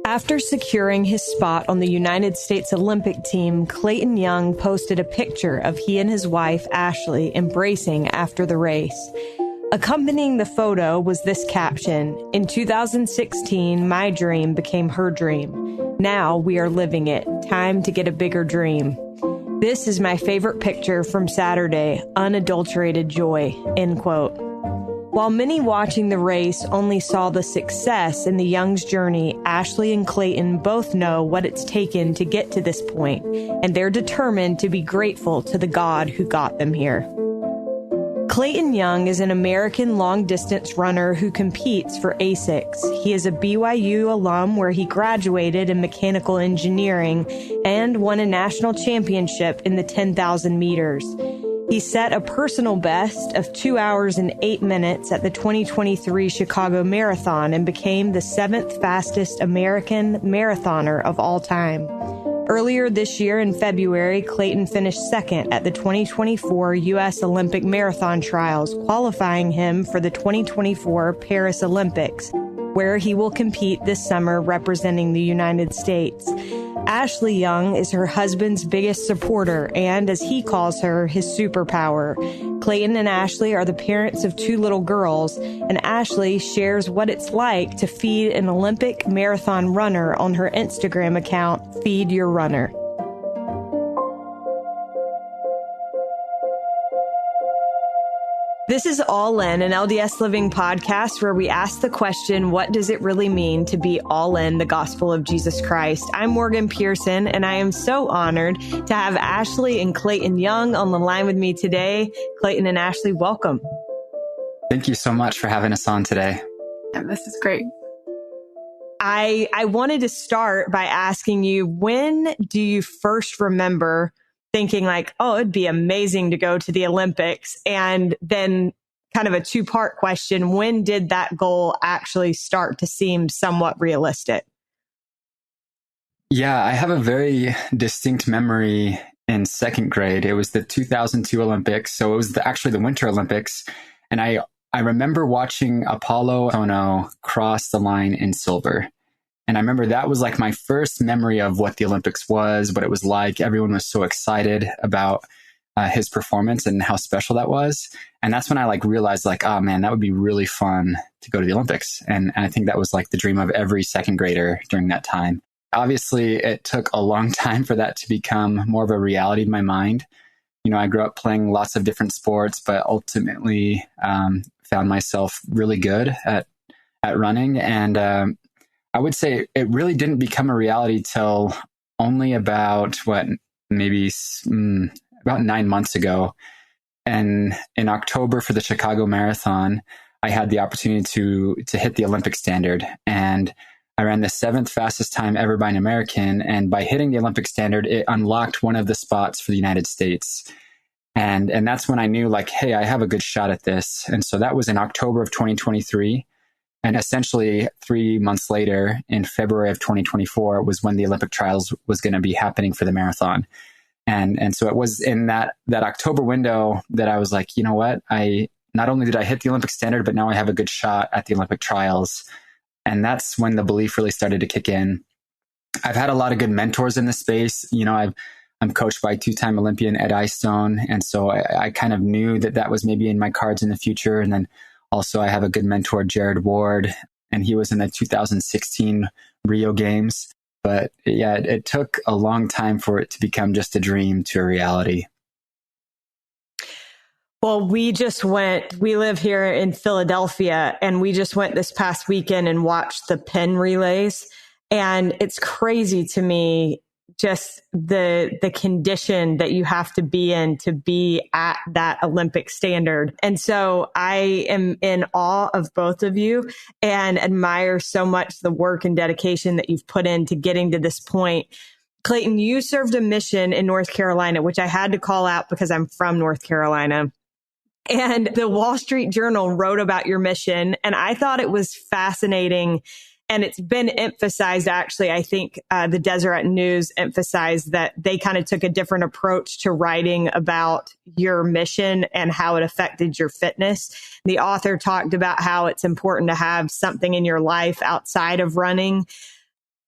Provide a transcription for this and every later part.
After securing his spot on the United States Olympic team, Clayton Young posted a picture of he and his wife, Ashley, embracing after the race. Accompanying the photo was this caption: "In 2016, my dream became her dream. Now we are living it. Time to get a bigger dream. This is my favorite picture from Saturday. Unadulterated joy." End quote. While many watching the race only saw the success in the Young's journey, Ashley and Clayton both know what it's taken to get to this point, and they're determined to be grateful to the God who got them here. Clayton Young is an American long-distance runner who competes for ASICS. He is a BYU alum where he graduated in mechanical engineering and won a national championship in the 10,000 meters. He set a personal best of 2 hours and 8 minutes at the 2023 Chicago Marathon and became the 7th fastest American marathoner of all time. Earlier this year in February, Clayton finished second at the 2024 U.S. Olympic Marathon Trials, qualifying him for the 2024 Paris Olympics, where he will compete this summer representing the United States. Ashley Young is her husband's biggest supporter and, as he calls her, his superpower. Clayton and Ashley are the parents of 2 little girls, and Ashley shares what it's like to feed an Olympic marathon runner on her Instagram account, Feed Your Runner. This is All In, an LDS Living podcast where we ask the question, what does it really mean to be all in the gospel of Jesus Christ? I'm Morgan Pearson, and I am so honored to have Ashley and Clayton Young on the line with me today. Clayton and Ashley, welcome. Thank you so much for having us on today. Yeah, this is great. I wanted to start by asking you, when do you first remember thinking like, oh, it'd be amazing to go to the Olympics? And then kind of a 2-part question, when did that goal actually start to seem somewhat realistic? Yeah, I have a very distinct memory in 2nd grade. It was the 2002 Olympics. So it was actually the Winter Olympics. And I remember watching Apollo Ono cross the line in silver. And I remember that was like my first memory of what the Olympics was, what it was like. Everyone was so excited about his performance and how special that was. And that's when I realized oh man, that would be really fun to go to the Olympics. And I think that was like the dream of every 2nd grader during that time. Obviously, it took a long time for that to become more of a reality in my mind. You know, I grew up playing lots of different sports, but ultimately found myself really good at running. And I would say it really didn't become a reality till only about maybe about 9 months ago. And in October for the Chicago Marathon, I had the opportunity to hit the Olympic standard. And I ran the 7th fastest time ever by an American. And by hitting the Olympic standard, it unlocked one of the spots for the United States. And that's when I knew hey, I have a good shot at this. And so that was in October of 2023. And essentially 3 months later, in February of 2024, was when the Olympic trials was going to be happening for the marathon. And so it was in that October window that I was like, you know what? Not only did I hit the Olympic standard, but now I have a good shot at the Olympic trials. And that's when the belief really started to kick in. I've had a lot of good mentors in this space. You know, I'm coached by 2-time Olympian Ed Eyestone. And so I kind of knew that was maybe in my cards in the future. And then also, I have a good mentor, Jared Ward, and he was in the 2016 Rio Games. But yeah, it took a long time for it to become just a dream to a reality. Well, we live here in Philadelphia, and we just went this past weekend and watched the Penn relays. And it's crazy to me, just the condition that you have to be in to be at that Olympic standard. And so I am in awe of both of you and admire so much the work and dedication that you've put into getting to this point. Clayton, you served a mission in North Carolina, which I had to call out because I'm from North Carolina. And the Wall Street Journal wrote about your mission, and I thought it was fascinating. And it's been emphasized, actually, I think the Deseret News emphasized that they kind of took a different approach to writing about your mission and how it affected your fitness. The author talked about how it's important to have something in your life outside of running.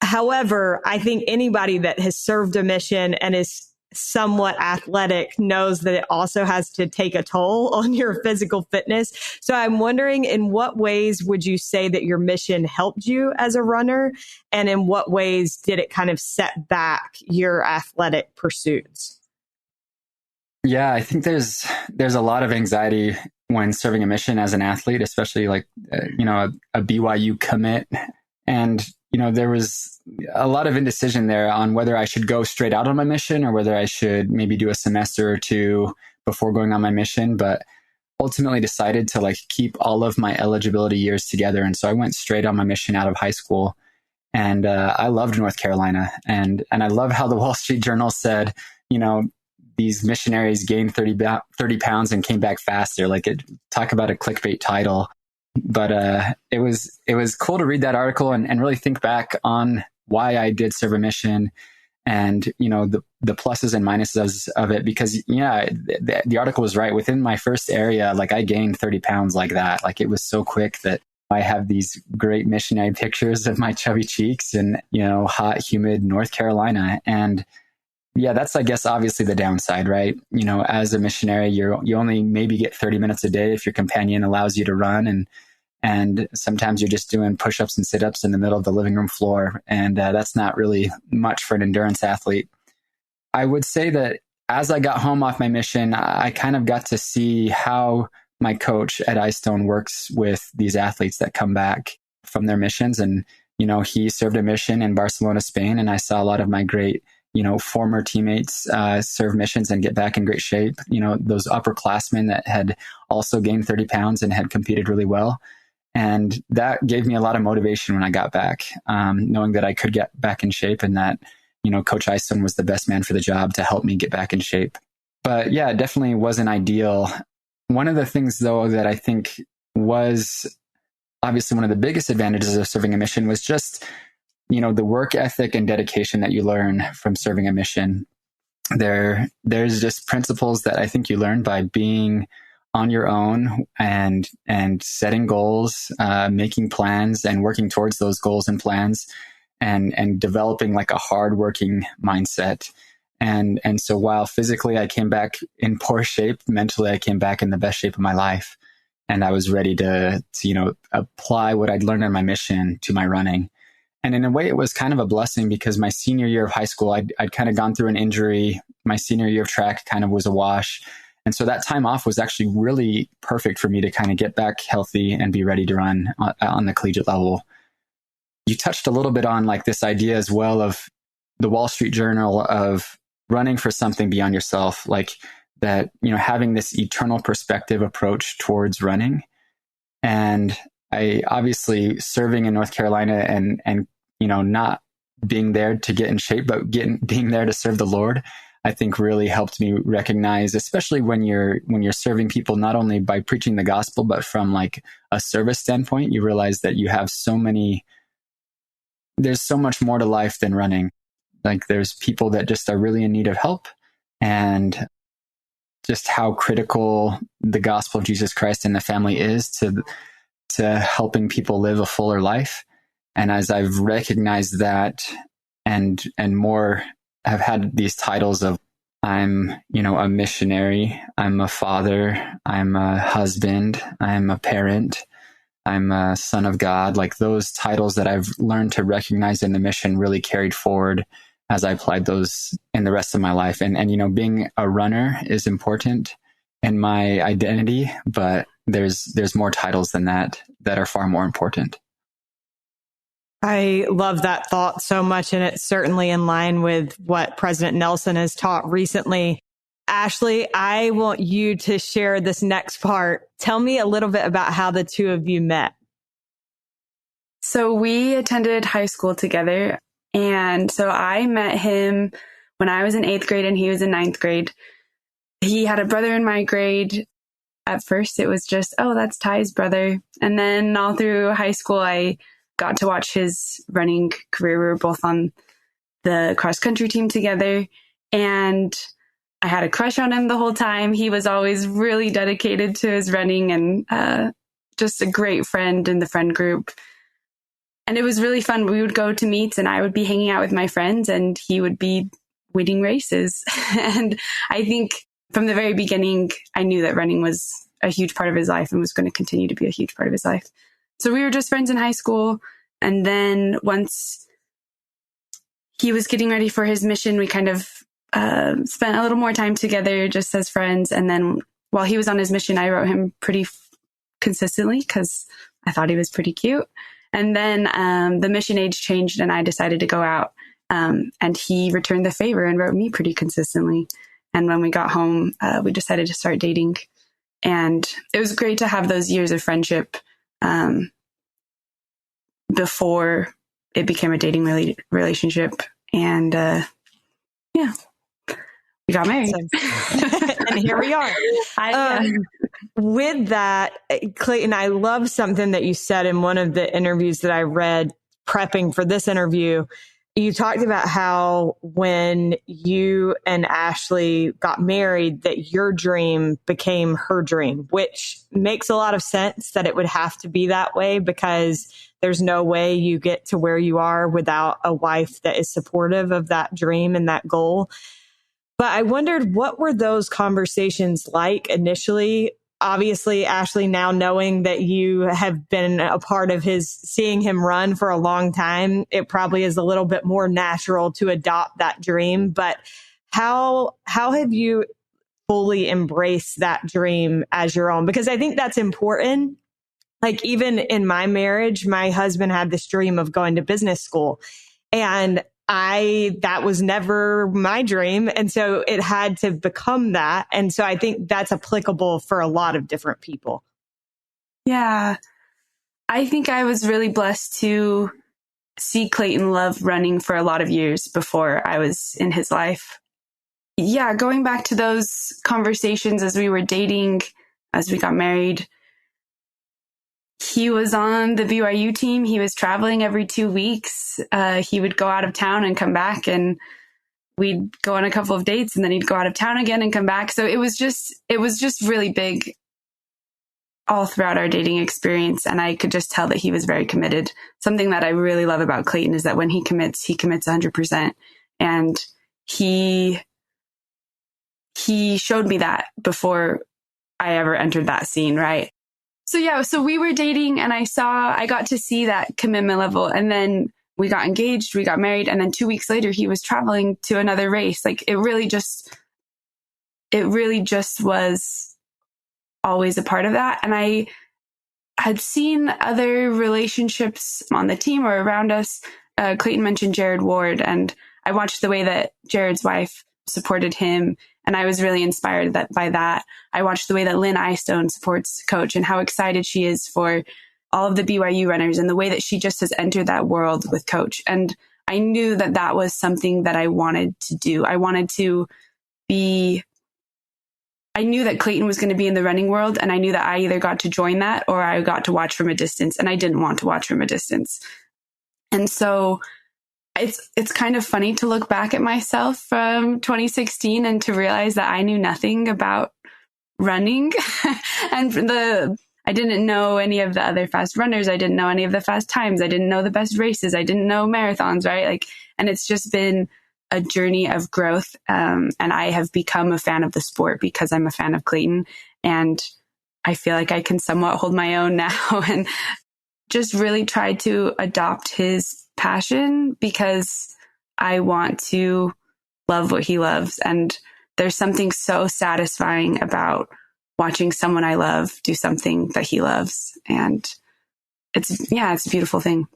However, I think anybody that has served a mission and is somewhat athletic knows that it also has to take a toll on your physical fitness. So I'm wondering, in what ways would you say that your mission helped you as a runner? And in what ways did it kind of set back your athletic pursuits? Yeah, I think there's a lot of anxiety when serving a mission as an athlete, especially like, a BYU commit. And, there was a lot of indecision there on whether I should go straight out on my mission or whether I should maybe do a semester or two before going on my mission. But ultimately decided to like keep all of my eligibility years together. And so I went straight on my mission out of high school. And I loved North Carolina. And I love how the Wall Street Journal said, these missionaries gained 30 pounds and came back faster. Talk about a clickbait title. But it was cool to read that article and really think back on why I did serve a mission and, the pluses and minuses of it. Because, the article was right. Within my first area, I gained 30 pounds like that. It was so quick that I have these great missionary pictures of my chubby cheeks in, hot, humid North Carolina. And yeah, that's, I guess, obviously the downside, right? As a missionary, you only maybe get 30 minutes a day if your companion allows you to run. And sometimes you're just doing push-ups and sit-ups in the middle of the living room floor. And that's not really much for an endurance athlete. I would say that as I got home off my mission, I kind of got to see how my coach at iStone works with these athletes that come back from their missions. And, he served a mission in Barcelona, Spain, and I saw a lot of my great former teammates serve missions and get back in great shape. Those upperclassmen that had also gained 30 pounds and had competed really well. And that gave me a lot of motivation when I got back, knowing that I could get back in shape and that, Coach Easton was the best man for the job to help me get back in shape. But yeah, it definitely wasn't ideal. One of the things, though, that I think was obviously one of the biggest advantages of serving a mission was just the work ethic and dedication that you learn from serving a mission. There's just principles that I think you learn by being on your own and setting goals, making plans and working towards those goals and plans and developing a hardworking mindset. And so while physically I came back in poor shape, mentally I came back in the best shape of my life. And I was ready to apply what I'd learned on my mission to my running. And in a way, it was kind of a blessing because my senior year of high school, I'd kind of gone through an injury. My senior year of track kind of was a wash. And so that time off was actually really perfect for me to kind of get back healthy and be ready to run on the collegiate level. You touched a little bit on this idea as well of the Wall Street Journal of running for something beyond yourself, that, having this eternal perspective approach towards running. And I obviously serving in North Carolina and not being there to get in shape, but being there to serve the Lord, I think really helped me recognize, especially when you're serving people, not only by preaching the gospel, but from a service standpoint, you realize that you have there's so much more to life than running. There's people that just are really in need of help, and just how critical the gospel of Jesus Christ and the family is to helping people live a fuller life. And as I've recognized that and more have had these titles of I'm, a missionary, I'm a father, I'm a husband, I'm a parent, I'm a son of God, those titles that I've learned to recognize in the mission really carried forward as I applied those in the rest of my life. And being a runner is important in my identity, but there's more titles than that are far more important. I love that thought so much, and it's certainly in line with what President Nelson has taught recently. Ashley, I want you to share this next part. Tell me a little bit about how the two of you met. So we attended high school together, and so I met him when I was in 8th grade and he was in 9th grade. He had a brother in my grade. At first, it was just, oh, that's Ty's brother. And then all through high school, I got to watch his running career. We were both on the cross country team together, and I had a crush on him the whole time. He was always really dedicated to his running and just a great friend in the friend group. And it was really fun. We would go to meets and I would be hanging out with my friends and he would be winning races. And I think from the very beginning, I knew that running was a huge part of his life and was going to continue to be a huge part of his life. So we were just friends in high school. And then once he was getting ready for his mission, we kind of spent a little more time together just as friends. And then while he was on his mission, I wrote him pretty consistently because I thought he was pretty cute. And then the mission age changed and I decided to go out. And he returned the favor and wrote me pretty consistently. And when we got home, we decided to start dating. And it was great to have those years of friendship before it became a dating relationship. And yeah, we got married. And here we are. With that, Clayton, I love something that you said in one of the interviews that I read prepping for this interview. You talked about how when you and Ashley got married, that your dream became her dream, which makes a lot of sense that it would have to be that way because there's no way you get to where you are without a wife that is supportive of that dream and that goal. But I wondered, what were those conversations like initially? Obviously, Ashley, now knowing that you have been a part of seeing him run for a long time, it probably is a little bit more natural to adopt that dream. But how have you fully embraced that dream as your own? Because I think that's important. Like even in my marriage, my husband had this dream of going to business school, and that was never my dream. And so it had to become that. And so I think that's applicable for a lot of different people. Yeah. I think I was really blessed to see Clayton love running for a lot of years before I was in his life. Yeah. Going back to those conversations as we were dating, as we got married, he was on the BYU team. He was traveling every 2 weeks. He would go out of town and come back, and we'd go on a couple of dates, and then he'd go out of town again and come back. So it was just really big all throughout our dating experience. And I could just tell that he was very committed. Something that I really love about Clayton is that when he commits 100%. And he showed me that before I ever entered that scene, right? So yeah, so we were dating and I got to see that commitment level, and then we got engaged, we got married. And then 2 weeks later, he was traveling to another race. Like it really just was always a part of that. And I had seen other relationships on the team or around us. Clayton mentioned Jared Ward, and I watched the way that Jared's wife supported him. And I was really inspired by that. I watched the way that Lynn Eyestone supports Coach and how excited she is for all of the BYU runners and the way that she just has entered that world with Coach. And I knew that that was something that I wanted to do. I knew that Clayton was going to be in the running world, and I knew that I either got to join that or I got to watch from a distance, and I didn't want to watch from a distance. And so it's kind of funny to look back at myself from 2016 and to realize that I knew nothing about running. And I didn't know any of the other fast runners. I didn't know any of the fast times. I didn't know the best races. I didn't know marathons, right? And it's just been a journey of growth. And I have become a fan of the sport because I'm a fan of Clayton. And I feel like I can somewhat hold my own now and just really try to adopt his passion because I want to love what he loves. And there's something so satisfying about watching someone I love do something that he loves. And it's a beautiful thing.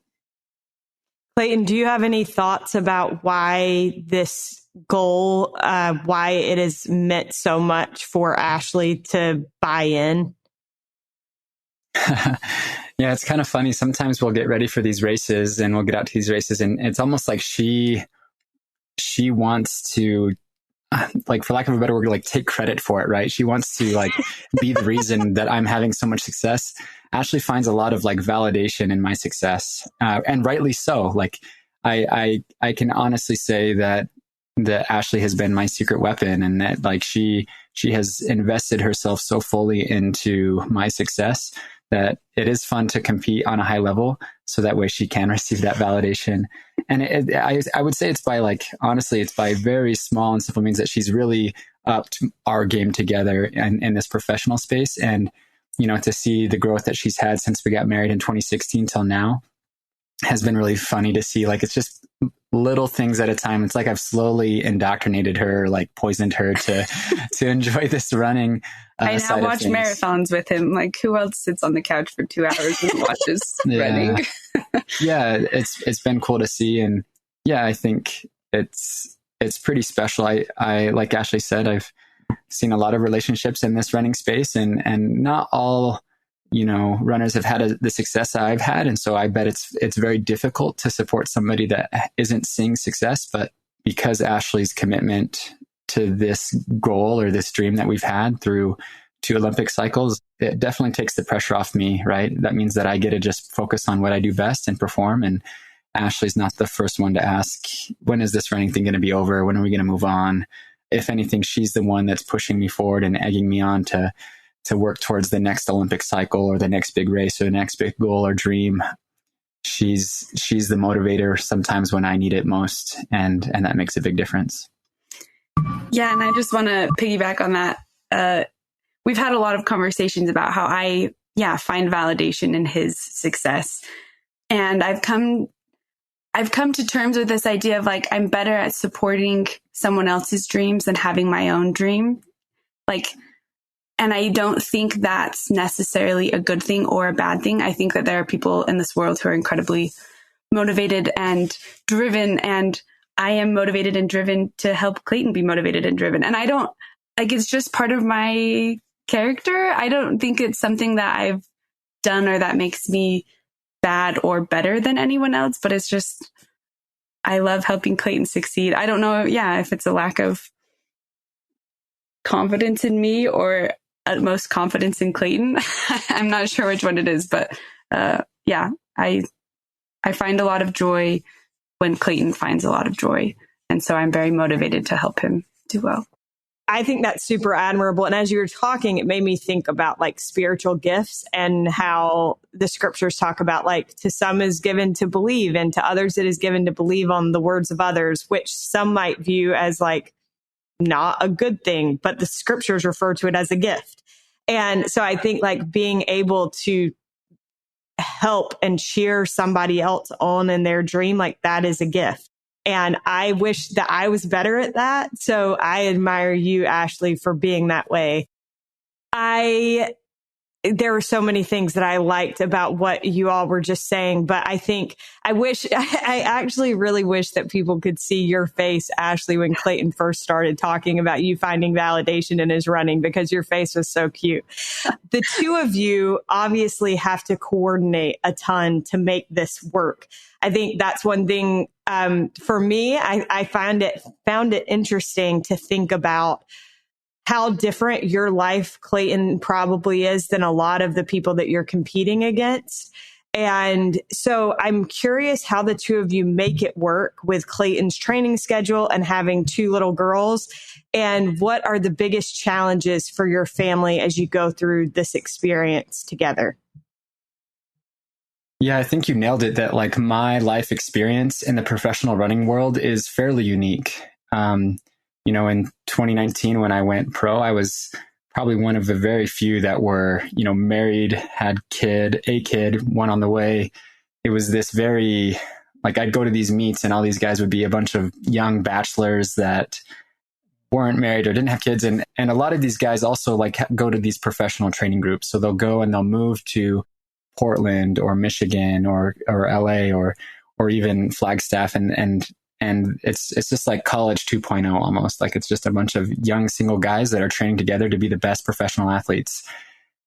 Clayton, do you have any thoughts about why this goal, why it has meant so much for Ashley to buy in? Yeah, it's kind of funny. Sometimes we'll get ready for these races and we'll get out to these races, and it's almost like she wants to, like, for lack of a better word, like take credit for it, right? She wants to like be the reason that I'm having so much success. Ashley finds a lot of like validation in my success, and rightly so. Like I can honestly say that Ashley has been my secret weapon, and that like she has invested herself so fully into my success that it is fun to compete on a high level. so that way she can receive that validation. And I would say it's by honestly, it's by very small and simple means that she's really upped our game together in this professional space. And, to see the growth that she's had since we got married in 2016 till now has been really funny to see. It's just little things at a time. It's like I've slowly indoctrinated her, poisoned her to enjoy this running. I now watch marathons with him. Who else sits on the couch for 2 hours and watches running? Yeah, it's been cool to see. And yeah, I think it's pretty special. I like Ashley said, I've seen a lot of relationships in this running space, and not all runners have had the success I've had. And so I bet it's very difficult to support somebody that isn't seeing success. But because Ashley's commitment to this goal or this dream that we've had through 2 Olympic cycles, it definitely takes the pressure off me, right? That means that I get to just focus on what I do best and perform. And Ashley's not the first one to ask, when is this running thing going to be over? When are we going to move on? If anything, she's the one that's pushing me forward and egging me on to work towards the next Olympic cycle or the next big race or the next big goal or dream. She's the motivator sometimes when I need it most. And that makes a big difference. Yeah. And I just want to piggyback on that. We've had a lot of conversations about how I find validation in his success. And I've come to terms with this idea of I'm better at supporting someone else's dreams than having my own dream. And I don't think that's necessarily a good thing or a bad thing. I think that there are people in this world who are incredibly motivated and driven, and I am motivated and driven to help Clayton be motivated and driven. And I don't, it's just part of my character. I don't think it's something that I've done or that makes me bad or better than anyone else, but it's just, I love helping Clayton succeed. I don't know, if it's a lack of confidence in me or utmost confidence in Clayton. I'm not sure which one it is, but I find a lot of joy when Clayton finds a lot of joy. And so I'm very motivated to help him do well. I think that's super admirable. And as you were talking, it made me think about spiritual gifts and how the scriptures talk about to some is given to believe and to others it is given to believe on the words of others, which some might view as not a good thing, but the scriptures refer to it as a gift. And so I think being able to help and cheer somebody else on in their dream, that is a gift. And I wish that I was better at that. So I admire you, Ashley, for being that way. There were so many things that I liked about what you all were just saying, but I actually really wish that people could see your face, Ashley, when Clayton first started talking about you finding validation in his running, because your face was so cute. The 2 of you obviously have to coordinate a ton to make this work. I think that's one thing for me. I found it interesting to think about how different your life, Clayton, probably is than a lot of the people that you're competing against. And so I'm curious how the 2 of you make it work with Clayton's training schedule and having 2 little girls. And what are the biggest challenges for your family as you go through this experience together? Yeah, I think you nailed it, that my life experience in the professional running world is fairly unique. In 2019, when I went pro, I was probably one of the very few that were, married, had a kid, one on the way. It was this very, I'd go to these meets and all these guys would be a bunch of young bachelors that weren't married or didn't have kids. And a lot of these guys also go to these professional training groups. So they'll go and they'll move to Portland or Michigan or LA or even Flagstaff. And it's just like college 2.0 almost. It's just a bunch of young single guys that are training together to be the best professional athletes.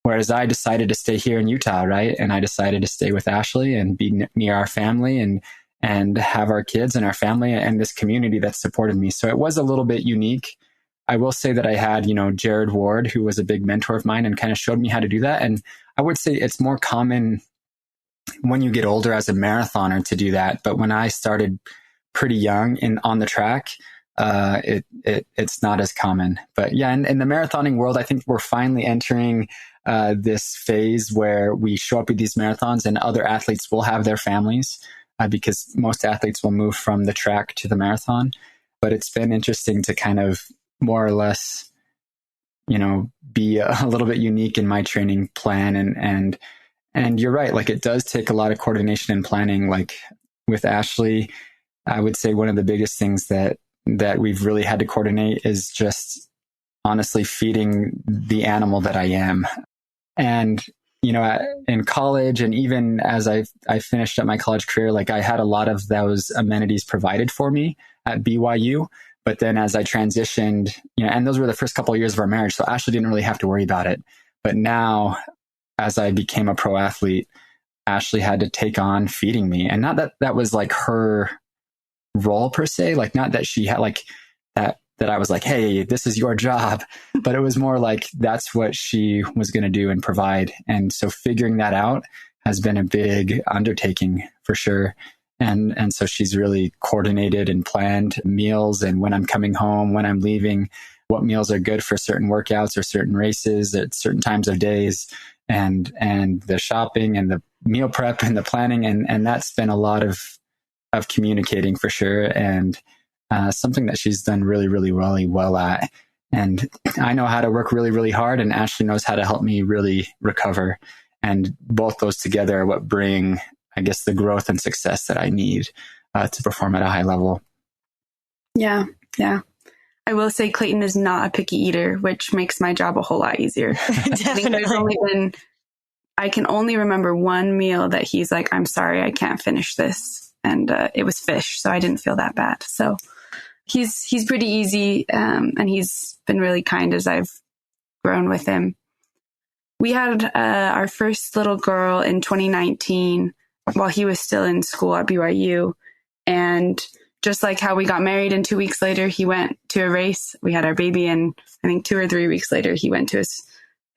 Whereas I decided to stay here in Utah, right? And I decided to stay with Ashley and be near our family and have our kids and our family and this community that supported me. So it was a little bit unique. I will say that I had, Jared Ward, who was a big mentor of mine and kind of showed me how to do that. And I would say it's more common when you get older as a marathoner to do that. But when I started pretty young on the track, it's not as common. But yeah, in the marathoning world, I think we're finally entering this phase where we show up at these marathons and other athletes will have their families because most athletes will move from the track to the marathon. But it's been interesting to kind of more or less, be a little bit unique in my training plan. And you're right, like it does take a lot of coordination and planning. Like with Ashley, I would say one of the biggest things that we've really had to coordinate is just honestly feeding the animal that I am. And, in college and even as I finished up my college career, like I had a lot of those amenities provided for me at BYU. But then as I transitioned, and those were the first couple of years of our marriage, so Ashley didn't really have to worry about it. But now, as I became a pro athlete, Ashley had to take on feeding me. And not that was like her role per se, like not that she had like that I was like, hey, this is your job, but it was more like that's what she was going to do and provide. And so figuring that out has been a big undertaking for sure. And so she's really coordinated and planned meals and when I'm coming home, when I'm leaving, what meals are good for certain workouts or certain races at certain times of days, and the shopping and the meal prep and the planning. And that's been a lot of communicating for sure. And something that she's done really, really, really well at. And I know how to work really, really hard, and Ashley knows how to help me really recover. And both those together are what bring, I guess, the growth and success that I need to perform at a high level. Yeah. I will say Clayton is not a picky eater, which makes my job a whole lot easier. Definitely. I can only remember one meal that he's like, I'm sorry, I can't finish this. And it was fish, so I didn't feel that bad. So he's pretty easy, and he's been really kind as I've grown with him. We had our first little girl in 2019 while he was still in school at BYU. And just like how we got married and 2 weeks later, he went to a race. We had our baby, and I think 2 or 3 weeks later, he went to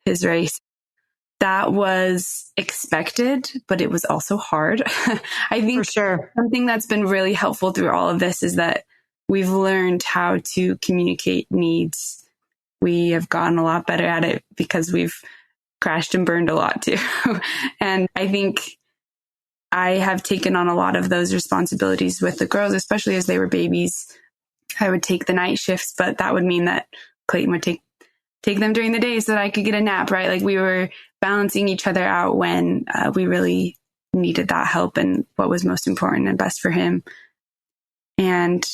his race. That was expected, but it was also hard. I think for sure. Something that's been really helpful through all of this is that we've learned how to communicate needs. We have gotten a lot better at it because we've crashed and burned a lot too. And I think I have taken on a lot of those responsibilities with the girls, especially as they were babies. I would take the night shifts, but that would mean that Clayton would take them during the day so that I could get a nap, right? Like we were balancing each other out when we really needed that help and what was most important and best for him. And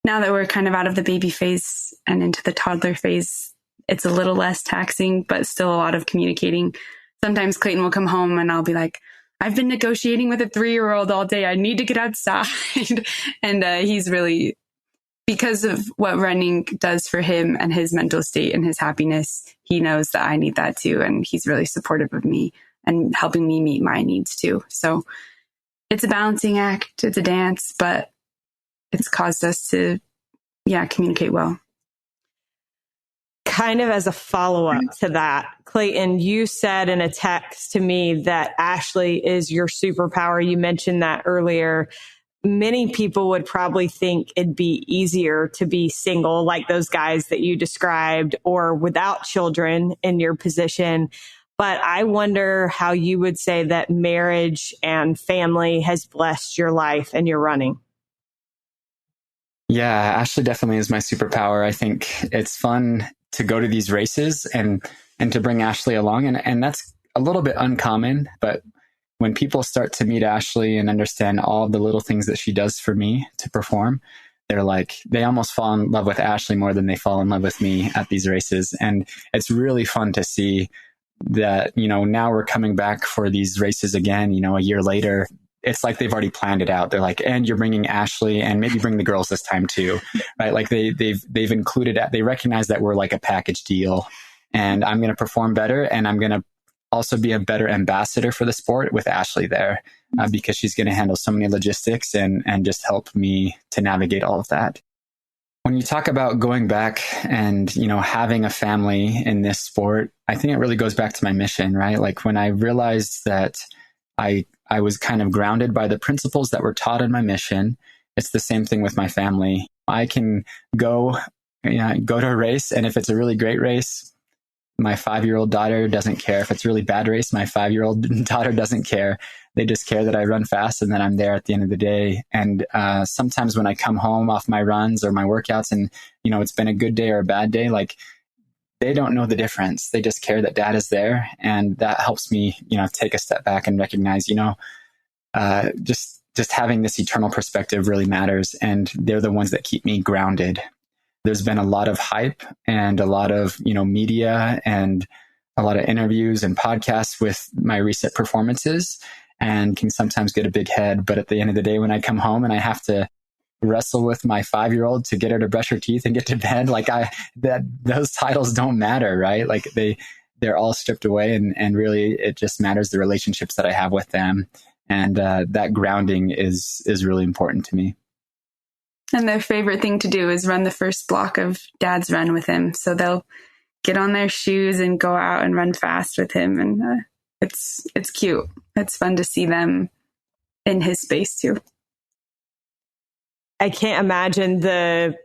now that we're kind of out of the baby phase and into the toddler phase, it's a little less taxing, but still a lot of communicating. Sometimes Clayton will come home and I'll be like, I've been negotiating with a 3-year-old all day. I need to get outside. And he's really, because of what running does for him and his mental state and his happiness, he knows that I need that too. And he's really supportive of me and helping me meet my needs too. So it's a balancing act. It's a dance, but it's caused us to, communicate well. Kind of as a follow-up to that, Clayton, you said in a text to me that Ashley is your superpower. You mentioned that earlier. Many people would probably think it'd be easier to be single, like those guys that you described, or without children in your position. But I wonder how you would say that marriage and family has blessed your life and your running. Yeah, Ashley definitely is my superpower. I think it's fun to go to these races and to bring Ashley along. And that's a little bit uncommon, but when people start to meet Ashley and understand all the little things that she does for me to perform, they almost fall in love with Ashley more than they fall in love with me at these races. And it's really fun to see that, now we're coming back for these races again, a year later. It's like they've already planned it out. They're like, and you're bringing Ashley and maybe bring the girls this time too, right? Like they've included, they recognize that we're like a package deal, and I'm going to perform better, and I'm going to also be a better ambassador for the sport with Ashley there, because she's going to handle so many logistics and just help me to navigate all of that. When you talk about going back and, having a family in this sport, I think it really goes back to my mission, right? Like when I realized that I was kind of grounded by the principles that were taught in my mission. It's the same thing with my family. I can go to a race, and if it's a really great race, My 5-year-old daughter doesn't care if it's a really bad race. My 5-year-old daughter doesn't care. They just care that I run fast and that I'm there at the end of the day. And sometimes when I come home off my runs or my workouts and, it's been a good day or a bad day, like they don't know the difference. They just care that dad is there. And that helps me, take a step back and recognize, just having this eternal perspective really matters. And they're the ones that keep me grounded. There's been a lot of hype and a lot of, media and a lot of interviews and podcasts with my recent performances, and can sometimes get a big head. But at the end of the day, when I come home and I have to wrestle with my 5-year-old to get her to brush her teeth and get to bed, like those titles don't matter, right? Like they're all stripped away, and really it just matters the relationships that I have with them. And that grounding is really important to me. And their favorite thing to do is run the first block of dad's run with him. So they'll get on their shoes and go out and run fast with him. And it's cute. It's fun to see them in his space too. I can't imagine the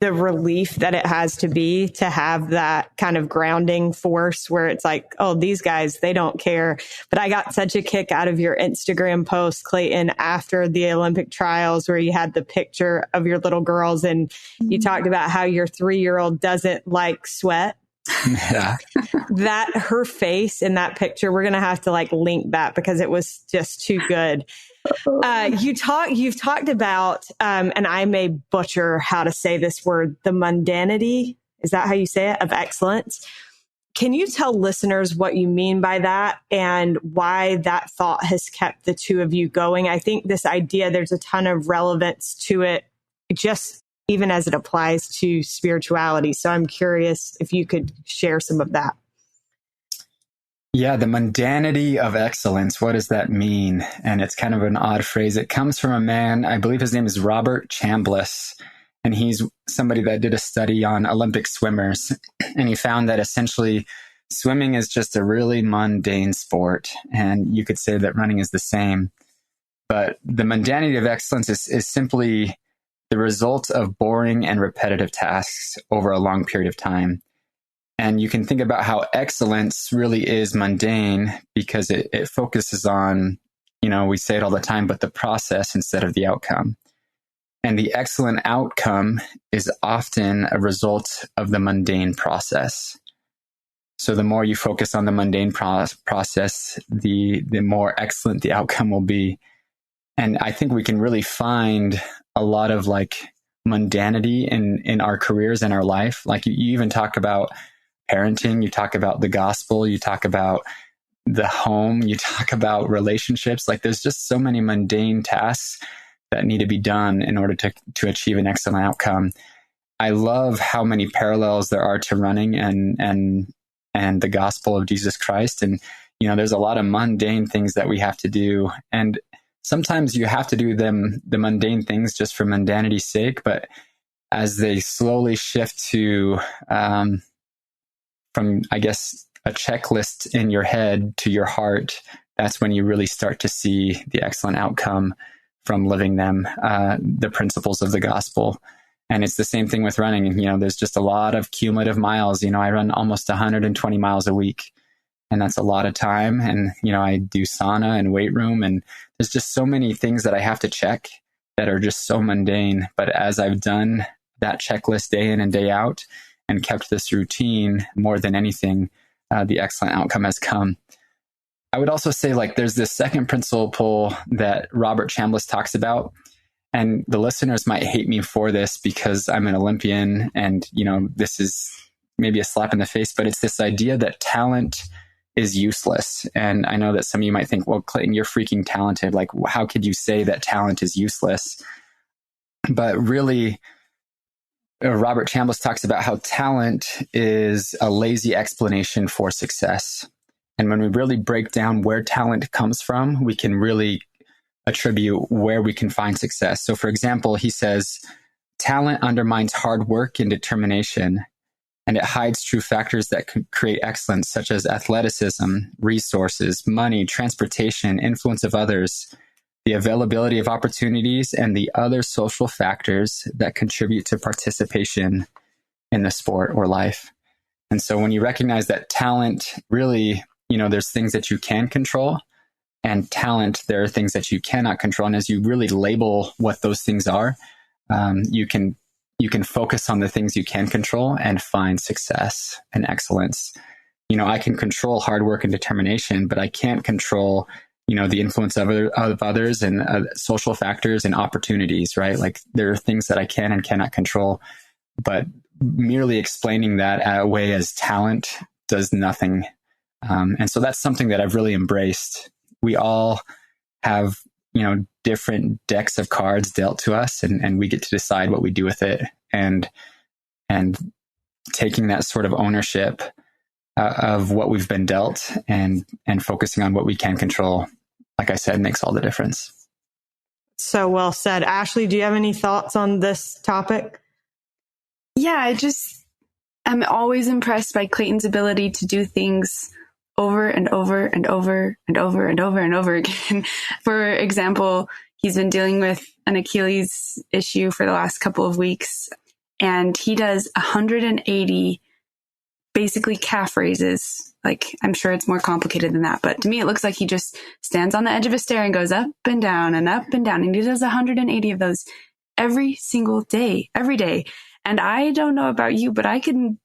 relief that it has to be to have that kind of grounding force where it's like, oh, these guys, they don't care. But I got such a kick out of your Instagram post, Clayton, after the Olympic trials, where you had the picture of your little girls and you talked about how your 3-year-old doesn't like sweat. Yeah. That her face in that picture, we're going to have to link that because it was just too good. You've talked about, and I may butcher how to say this word, the mundanity. Is that how you say it? Of excellence. Can you tell listeners what you mean by that and why that thought has kept the two of you going? I think this idea, there's a ton of relevance to it, just even as it applies to spirituality. So I'm curious if you could share some of that. Yeah, the mundanity of excellence. What does that mean? And it's kind of an odd phrase. It comes from a man, I believe his name is Robert Chambliss, and he's somebody that did a study on Olympic swimmers. And he found that essentially swimming is just a really mundane sport. And you could say that running is the same. But the mundanity of excellence is simply the result of boring and repetitive tasks over a long period of time. And you can think about how excellence really is mundane because it focuses on, we say it all the time, but the process instead of the outcome. And the excellent outcome is often a result of the mundane process. So the more you focus on the mundane process, the more excellent the outcome will be. And I think we can really find a lot of mundanity in our careers and our life. Like you even talk about parenting, you talk about the gospel, you talk about the home, you talk about relationships. There's just so many mundane tasks that need to be done in order to achieve an excellent outcome. I love how many parallels there are to running and the gospel of Jesus Christ. And, there's a lot of mundane things that we have to do. And sometimes you have to do the mundane things just for mundanity's sake. But as they slowly shift to, from, I guess, a checklist in your head to your heart, that's when you really start to see the excellent outcome from living them, the principles of the gospel. And it's the same thing with running. There's just a lot of cumulative miles. I run almost 120 miles a week, and that's a lot of time. And, I do sauna and weight room, and there's just so many things that I have to check that are just so mundane. But as I've done that checklist day in and day out, and kept this routine more than anything, the excellent outcome has come. I would also say there's this second principle that Robert Chambliss talks about, and the listeners might hate me for this because I'm an Olympian and, this is maybe a slap in the face, but it's this idea that talent is useless. And I know that some of you might think, well, Clayton, you're freaking talented. How could you say that talent is useless? But really, Robert Chambliss talks about how talent is a lazy explanation for success. And when we really break down where talent comes from, we can really attribute where we can find success. So for example, he says, talent undermines hard work and determination, and it hides true factors that can create excellence, such as athleticism, resources, money, transportation, influence of others, the availability of opportunities, and the other social factors that contribute to participation in the sport or life. And so when you recognize that talent really, there's things that you can control, and talent, there are things that you cannot control. And as you really label what those things are, you can focus on the things you can control and find success and excellence. I can control hard work and determination, but I can't control, the influence of others and social factors and opportunities, right? Like there are things that I can and cannot control, but merely explaining that away as talent does nothing. And so that's something that I've really embraced. We all have, different decks of cards dealt to us, and we get to decide what we do with it. And taking that sort of ownership of what we've been dealt and focusing on what we can control, like I said, makes all the difference. So well said. Ashley, do you have any thoughts on this topic? Yeah, I'm always impressed by Clayton's ability to do things over and over and over and over and over and over again. For example, he's been dealing with an Achilles issue for the last couple of weeks, and he does 180 basically calf raises. Like, I'm sure it's more complicated than that, but to me, it looks like he just stands on the edge of a stair and goes up and down and up and down. And he does 180 of those every single day, every day. And I don't know about you, but I can't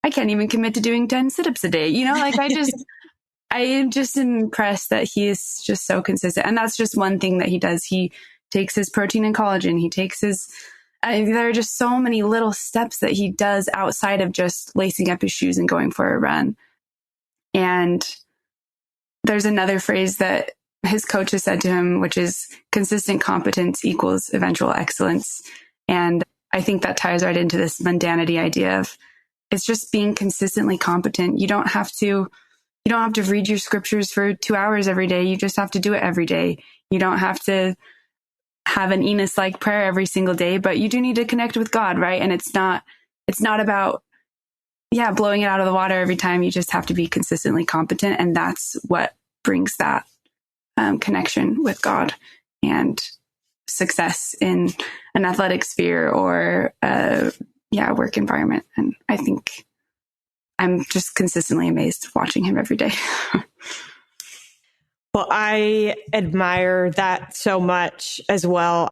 even commit to doing 10 sit-ups a day. I am just impressed that he is just so consistent. And that's just one thing that he does. He takes his protein and collagen. He takes there are just so many little steps that he does outside of just lacing up his shoes and going for a run. And there's another phrase that his coach has said to him, which is consistent competence equals eventual excellence. And I think that ties right into this mundanity idea of it's just being consistently competent. You don't have to read your scriptures for 2 hours every day. You just have to do it every day. You don't have to have an Enos-like prayer every single day, but you do need to connect with God, right? And it's not about, blowing it out of the water every time. You just have to be consistently competent. And that's what brings that connection with God and success in an athletic sphere or work environment. And I think I'm just consistently amazed watching him every day. Well, I admire that so much as well.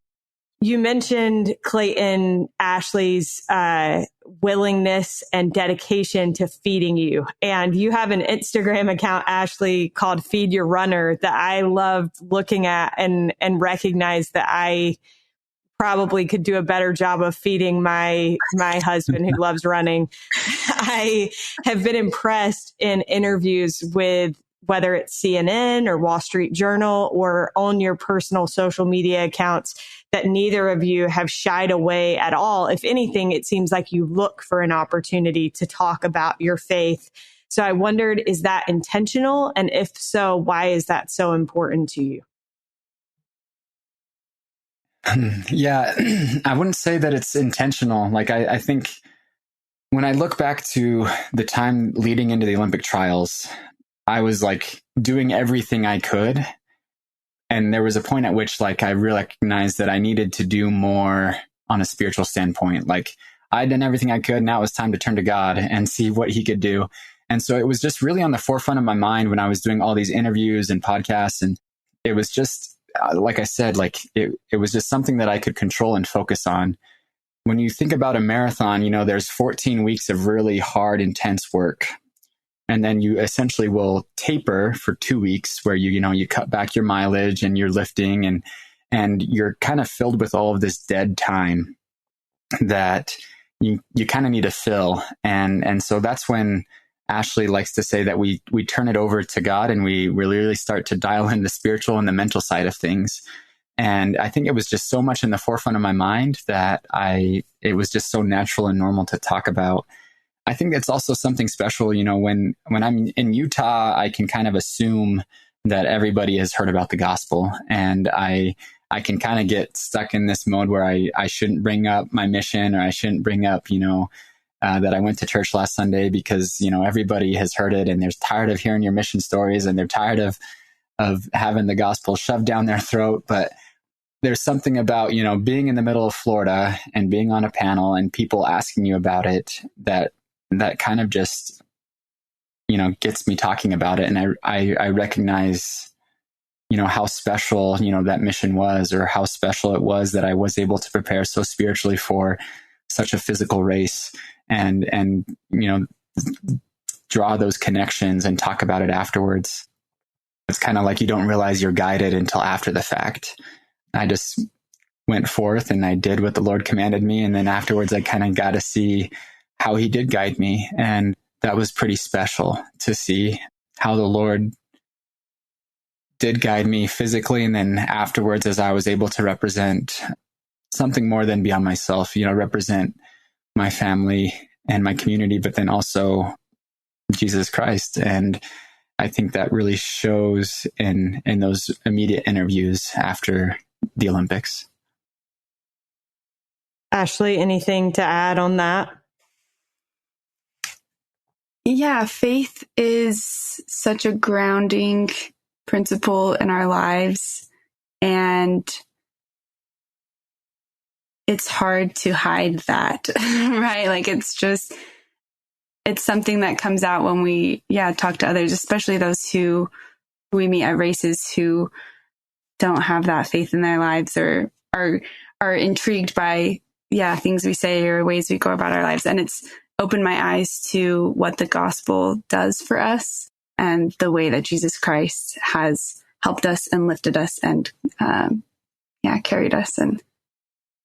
You mentioned, Clayton, Ashley's willingness and dedication to feeding you. And you have an Instagram account, Ashley, called Feed Your Runner that I loved looking at and recognize that I probably could do a better job of feeding my husband who loves running. I have been impressed in interviews with whether it's CNN or Wall Street Journal or on your personal social media accounts that neither of you have shied away at all. If anything, it seems like you look for an opportunity to talk about your faith. So I wondered, is that intentional? And if so, why is that so important to you? Yeah, I wouldn't say that it's intentional. Like, I think when I look back to the time leading into the Olympic trials, I was like doing everything I could. And there was a point at which I recognized that I needed to do more on a spiritual standpoint. Like, I'd done everything I could. Now it was time to turn to God and see what he could do. And so it was just really on the forefront of my mind when I was doing all these interviews and podcasts. And it was just, like I said, it was just something that I could control and focus on. When you think about a marathon, there's 14 weeks of really hard, intense work. And then you essentially will taper for 2 weeks where you cut back your mileage and you're lifting and you're kind of filled with all of this dead time that you kind of need to fill. And so that's when Ashley likes to say that we turn it over to God and we really start to dial in the spiritual and the mental side of things. And I think it was just so much in the forefront of my mind that it was just so natural and normal to talk about. I think it's also something special, when I'm in Utah, I can kind of assume that everybody has heard about the gospel. And I can kind of get stuck in this mode where I shouldn't bring up my mission, or I shouldn't bring up, that I went to church last Sunday because, everybody has heard it and they're tired of hearing your mission stories and they're tired of having the gospel shoved down their throat. But there's something about, being in the middle of Florida and being on a panel and people asking you about it that that kind of just, gets me talking about it. And I recognize, how special, that mission was, or how special it was that I was able to prepare so spiritually for such a physical race and, draw those connections and talk about it afterwards. It's kind of like you don't realize you're guided until after the fact. I just went forth and I did what the Lord commanded me. And then afterwards, I kind of got to see how he did guide me. And that was pretty special to see how the Lord did guide me physically. And then afterwards, as I was able to represent something more than beyond myself, represent my family and my community, but then also Jesus Christ. And I think that really shows in those immediate interviews after the Olympics. Ashley, anything to add on that? Yeah, faith is such a grounding principle in our lives, and it's hard to hide that, right? Like it's something that comes out when we, talk to others, especially those who we meet at races who don't have that faith in their lives or are intrigued by, things we say or ways we go about our lives. And it's opened my eyes to what the gospel does for us and the way that Jesus Christ has helped us and lifted us and, carried us. And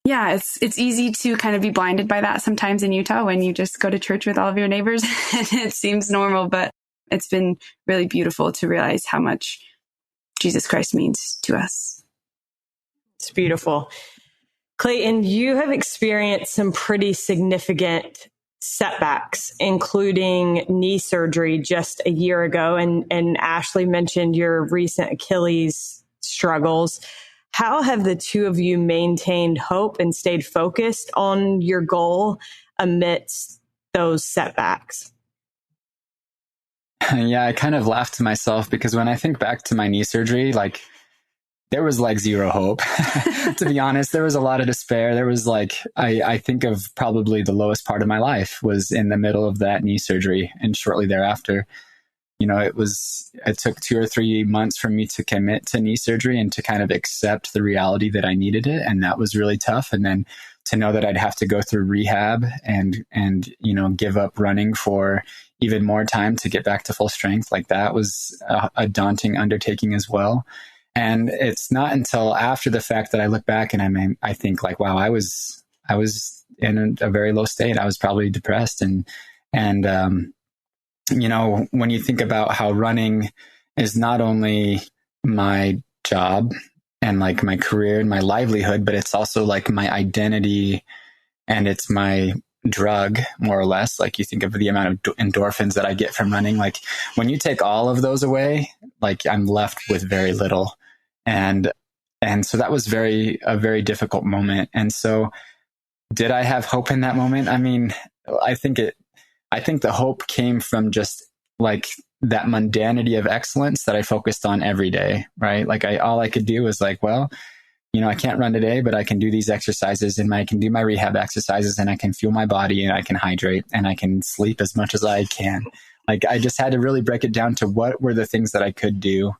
it's easy to kind of be blinded by that sometimes in Utah when you just go to church with all of your neighbors and it seems normal, but it's been really beautiful to realize how much Jesus Christ means to us. It's beautiful. Clayton, you have experienced some pretty significant setbacks, including knee surgery just a year ago. And Ashley mentioned your recent Achilles struggles. How have the two of you maintained hope and stayed focused on your goal amidst those setbacks? Yeah, I kind of laughed to myself because when I think back to my knee surgery, there was zero hope. To be honest, there was a lot of despair. There was I think of probably the lowest part of my life was in the middle of that knee surgery and shortly thereafter. It took 2 or 3 months for me to commit to knee surgery and to kind of accept the reality that I needed it. And that was really tough. And then to know that I'd have to go through rehab and give up running for even more time to get back to full strength. That was a daunting undertaking as well. And it's not until after the fact that I look back and I think wow, I was in a very low state. I was probably depressed and when you think about how running is not only my job and my career and my livelihood, but it's also my identity and it's my drug, more or less. You think of the amount of endorphins that I get from running. When you take all of those away, I'm left with very little. And so that was a very difficult moment. And so did I have hope in that moment? I mean, I think the hope came from just that mundanity of excellence that I focused on every day, right? All I could do was I can't run today, but I can do these exercises and I can do my rehab exercises and I can fuel my body and I can hydrate and I can sleep as much as I can. I just had to really break it down to what were the things that I could do.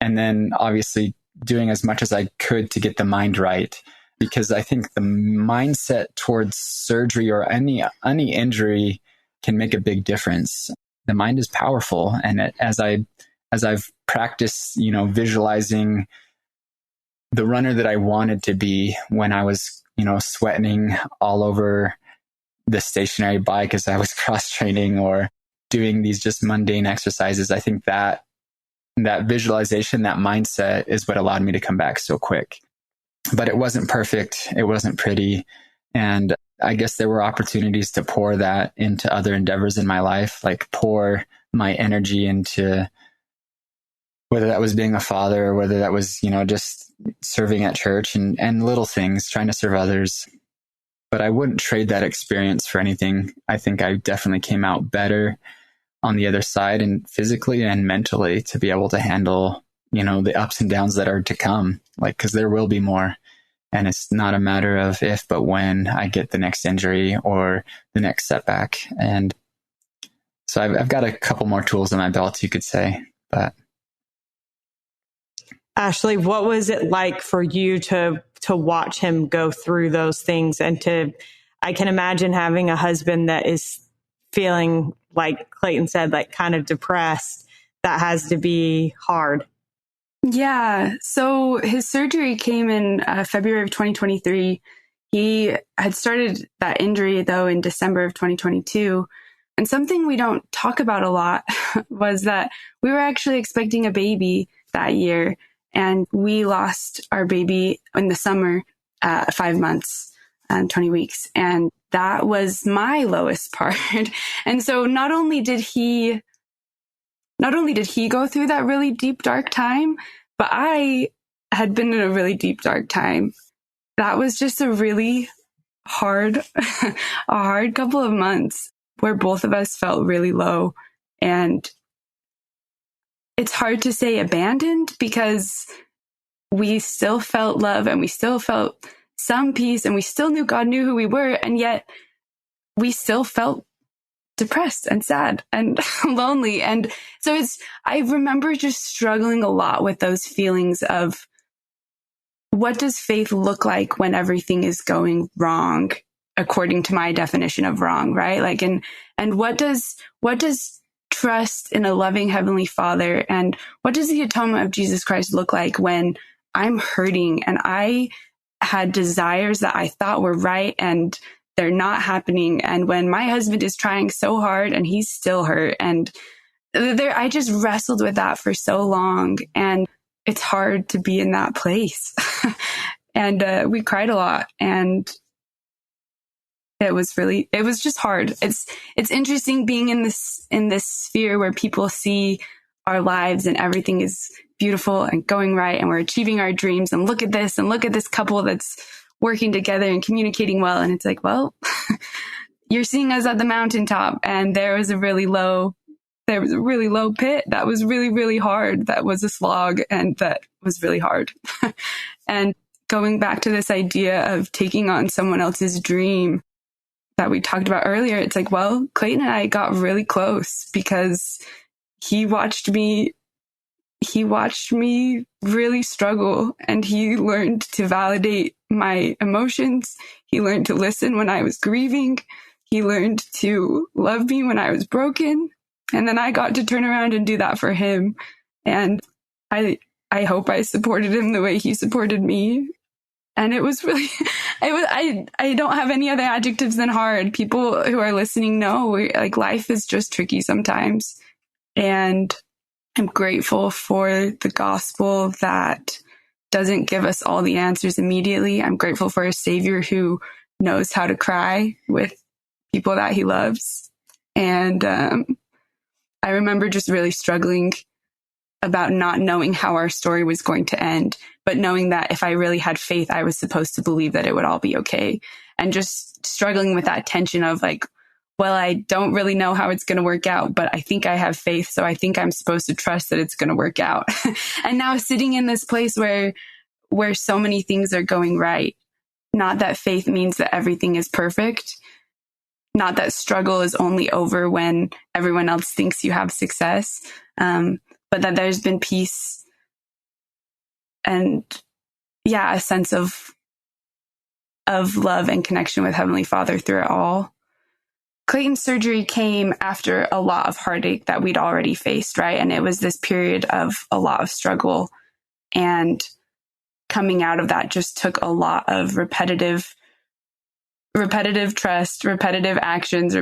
And then obviously doing as much as I could to get the mind right. Because I think the mindset towards surgery or any injury can make a big difference. The mind is powerful. And as I've practiced, visualizing the runner that I wanted to be when I was, sweating all over the stationary bike as I was cross training or doing these just mundane exercises, I think that visualization, that mindset is what allowed me to come back so quick. But it wasn't perfect. It wasn't pretty. And I guess there were opportunities to pour that into other endeavors in my life, pour my energy into whether that was being a father or whether that was, just serving at church and little things, trying to serve others. But I wouldn't trade that experience for anything. I think I definitely came out better on the other side and physically and mentally to be able to handle, the ups and downs that are to come, because there will be more. And it's not a matter of if, but when I get the next injury or the next setback. And So I've got a couple more tools in my belt, you could say. But Ashley, what was it like for you to watch him go through those things? And I can imagine having a husband that is feeling, like Clayton said, like kind of depressed. That has to be hard. Yeah. So his surgery came in February of 2023. He had started that injury, though, in December of 2022. And something we don't talk about a lot was that we were actually expecting a baby that year. And we lost our baby in the summer, 5 months and 20 weeks. And that was my lowest part. And so not only did he go through that really deep, dark time, but I had been in a really deep, dark time. That was just a really hard, a hard couple of months where both of us felt really low. And it's hard to say abandoned because we still felt love and we still felt some peace and we still knew God knew who we were. And yet we still felt depressed and sad and lonely. And so I remember just struggling a lot with those feelings of what does faith look like when everything is going wrong, according to my definition of wrong, right? Like, and what does trust in a loving Heavenly Father and what does the atonement of Jesus Christ look like when I'm hurting and I had desires that I thought were right and they're not happening. And when my husband is trying so hard and he's still hurt. And I just wrestled with that for so long. And it's hard to be in that place. And we cried a lot. And it was just hard. It's interesting being in this sphere where people see our lives and everything is beautiful and going right. And we're achieving our dreams. And look at this couple that's working together and communicating well. And it's like, well, you're seeing us at the mountaintop and there was a really low pit that was really, really hard. That was a slog and that was really hard. And going back to this idea of taking on someone else's dream that we talked about earlier, it's like, well, Clayton and I got really close because he watched me really struggle and he learned to validate my emotions. He learned to listen when I was grieving. He learned to love me when I was broken. And then I got to turn around and do that for him. And I hope I supported him the way he supported me. And it was really, I don't have any other adjectives than hard. People who are listening know like life is just tricky sometimes. And I'm grateful for the gospel that doesn't give us all the answers immediately. I'm grateful for a Savior who knows how to cry with people that he loves. And I remember just really struggling about not knowing how our story was going to end, but knowing that if I really had faith, I was supposed to believe that it would all be okay. And just struggling with that tension of like, well, I don't really know how it's going to work out, but I think I have faith. So I think I'm supposed to trust that it's going to work out. And now sitting in this place where so many things are going right, not that faith means that everything is perfect, not that struggle is only over when everyone else thinks you have success, but that there's been peace and a sense of love and connection with Heavenly Father through it all. Clayton's surgery came after a lot of heartache that we'd already faced, right? And it was this period of a lot of struggle. And coming out of that just took a lot of repetitive trust, repetitive actions,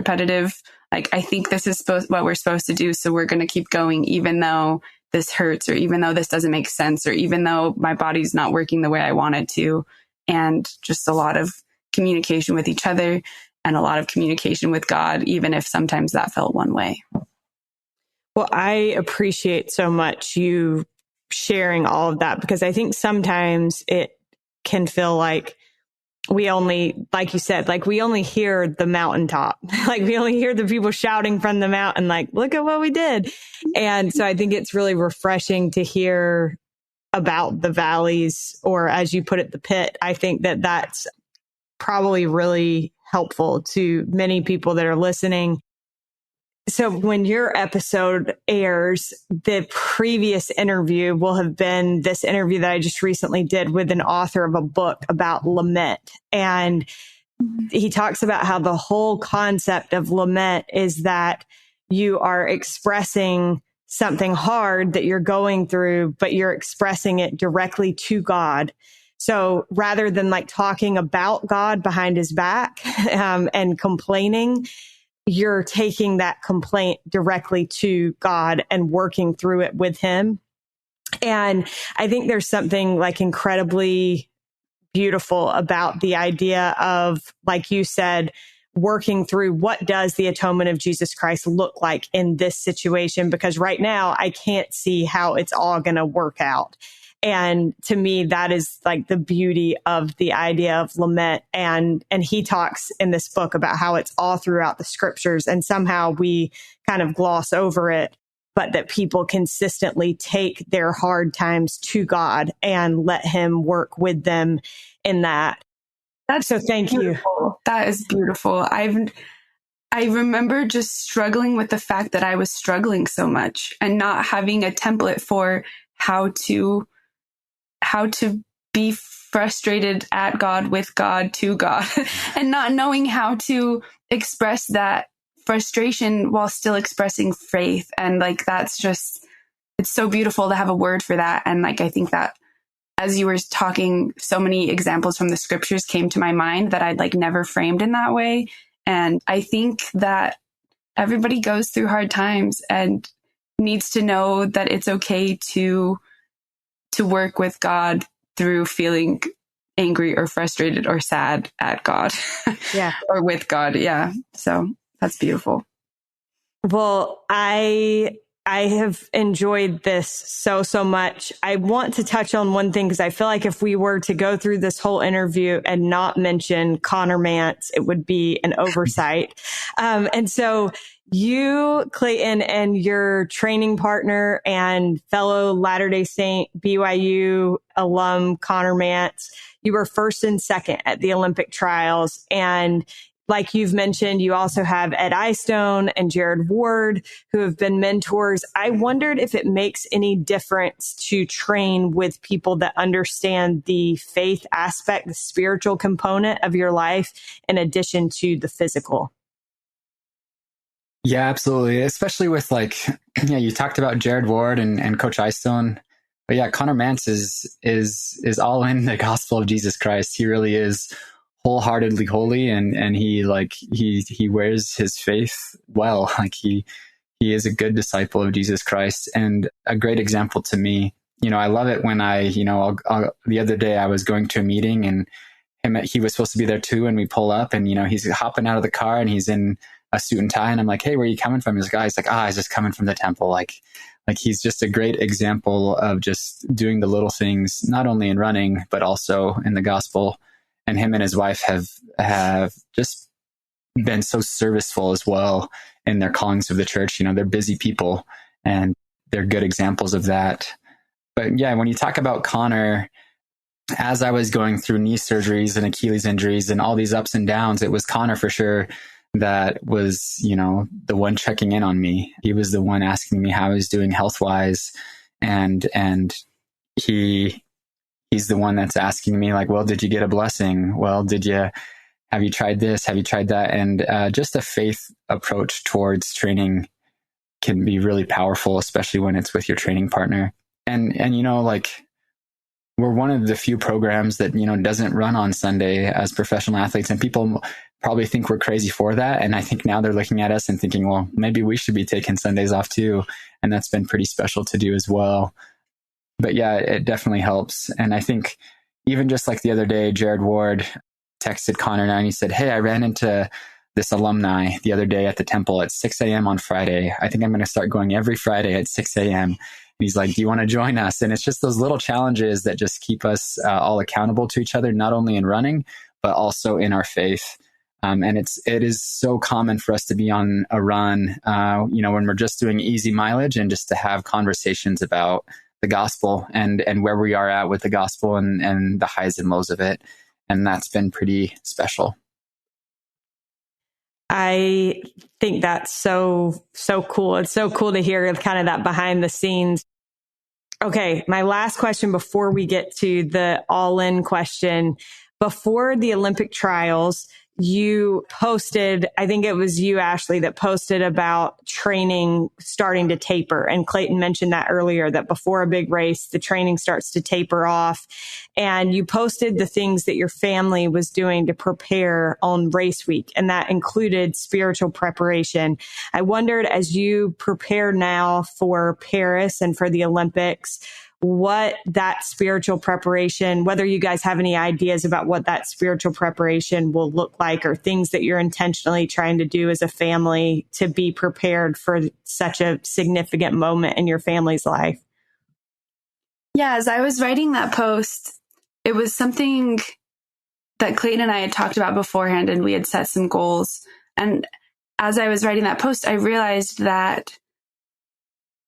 like, I think this is what we're supposed to do. So we're going to keep going, even though this hurts, or even though this doesn't make sense, or even though my body's not working the way I want it to. And just a lot of communication with each other and a lot of communication with God, even if sometimes that felt one way. Well, I appreciate so much you sharing all of that, because I think sometimes it can feel like we only, like you said, like we only hear the mountaintop, like we only hear the people shouting from the mountain, like, look at what we did. And so I think it's really refreshing to hear about the valleys, or as you put it, the pit. I think that that's probably really helpful to many people that are listening. So when your episode airs, the previous interview will have been this interview that I just recently did with an author of a book about lament. And he talks about how the whole concept of lament is that you are expressing something hard that you're going through, but you're expressing it directly to God. So rather than like talking about God behind his back and complaining, you're taking that complaint directly to God and working through it with him. And I think there's something like incredibly beautiful about the idea of, like you said, working through what does the atonement of Jesus Christ look like in this situation? Because right now I can't see how it's all going to work out. And to me, that is like the beauty of the idea of lament. And he talks in this book about how it's all throughout the scriptures, and somehow we kind of gloss over it, but that people consistently take their hard times to God and let him work with them in that. So thank beautiful. You. That is beautiful. I remember just struggling with the fact that I was struggling so much and not having a template for how to be frustrated at God, with God, to God, and not knowing how to express that frustration while still expressing faith. And like, it's so beautiful to have a word for that. And like, I think that as you were talking, so many examples from the scriptures came to my mind that I'd like never framed in that way. And I think that everybody goes through hard times and needs to know that it's okay to work with God through feeling angry or frustrated or sad at God. Yeah. Or with God. Yeah. So that's beautiful. Well, I have enjoyed this so much. I want to touch on one thing, because I feel like if we were to go through this whole interview and not mention Connor Mance, it would be an oversight. And so you, Clayton, and your training partner and fellow Latter-day Saint BYU alum, Connor Mance, you were first and second at the Olympic trials. And like you've mentioned, you also have Ed Eyestone and Jared Ward, who have been mentors. I wondered if it makes any difference to train with people that understand the faith aspect, the spiritual component of your life, in addition to the physical. Yeah, absolutely. Especially with you talked about Jared Ward and Coach Eyestone. But yeah, Connor Mance is all in the gospel of Jesus Christ. He really is wholeheartedly holy, and he wears his faith well. Like he is a good disciple of Jesus Christ and a great example to me. I love it when the other day I was going to a meeting and he was supposed to be there too, and we pull up and he's hopping out of the car and he's in a suit and tie, and I'm like, hey, where are you coming from? He's like, he's just coming from the temple. Like he's just a great example of just doing the little things, not only in running, but also in the gospel. And him and his wife have just been so serviceful as well in their callings of the church. They're busy people and they're good examples of that. But yeah, when you talk about Connor, as I was going through knee surgeries and Achilles injuries and all these ups and downs, it was Connor for sure that was, the one checking in on me. He was the one asking me how I was doing health-wise. And he's the one that's asking me like, well, did you get a blessing? Well, have you tried this? Have you tried that? And just a faith approach towards training can be really powerful, especially when it's with your training partner. And we're one of the few programs that, doesn't run on Sunday as professional athletes, and people probably think we're crazy for that. And I think now they're looking at us and thinking, well, maybe we should be taking Sundays off too. And that's been pretty special to do as well. But yeah, it definitely helps. And I think even just like the other day, Jared Ward texted Connor and he said, hey, I ran into this alumni the other day at the temple at 6 a.m. on Friday. I think I'm going to start going every Friday at 6 a.m. He's like, do you want to join us? And it's just those little challenges that just keep us all accountable to each other, not only in running, but also in our faith. And it is so common for us to be on a run, when we're just doing easy mileage, and just to have conversations about the gospel and where we are at with the gospel and the highs and lows of it. And that's been pretty special. I think that's so cool. It's so cool to hear kind of that behind the scenes. Okay, my last question before we get to the all-in question. Before the Olympic trials, you posted, I think it was you, Ashley, that posted about training starting to taper. And Clayton mentioned that earlier, that before a big race, the training starts to taper off. And you posted the things that your family was doing to prepare on race week. And that included spiritual preparation. I wondered, as you prepare now for Paris and for the Olympics, what that spiritual preparation, whether you guys have any ideas about what that spiritual preparation will look like, or things that you're intentionally trying to do as a family to be prepared for such a significant moment in your family's life. Yeah, as I was writing that post, it was something that Clayton and I had talked about beforehand, and we had set some goals. And as I was writing that post, I realized that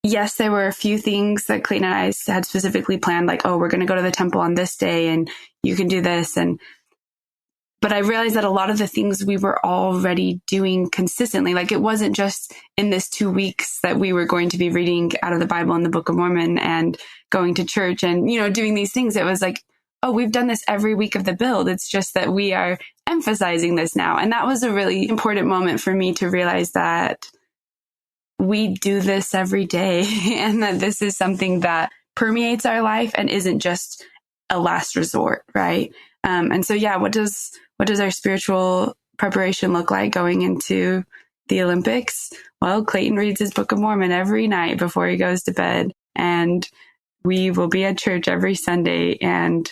yes, there were a few things that Clayton and I had specifically planned, like, oh, we're going to go to the temple on this day and you can do this. But I realized that a lot of the things we were already doing consistently, like it wasn't just in this 2 weeks that we were going to be reading out of the Bible and the Book of Mormon and going to church and, doing these things. It was like, oh, we've done this every week of the build. It's just that we are emphasizing this now. And that was a really important moment for me to realize that we do this every day and that this is something that permeates our life and isn't just a last resort, right? And so, yeah, what does our spiritual preparation look like going into the Olympics? Well, Clayton reads his Book of Mormon every night before he goes to bed, and we will be at church every Sunday, and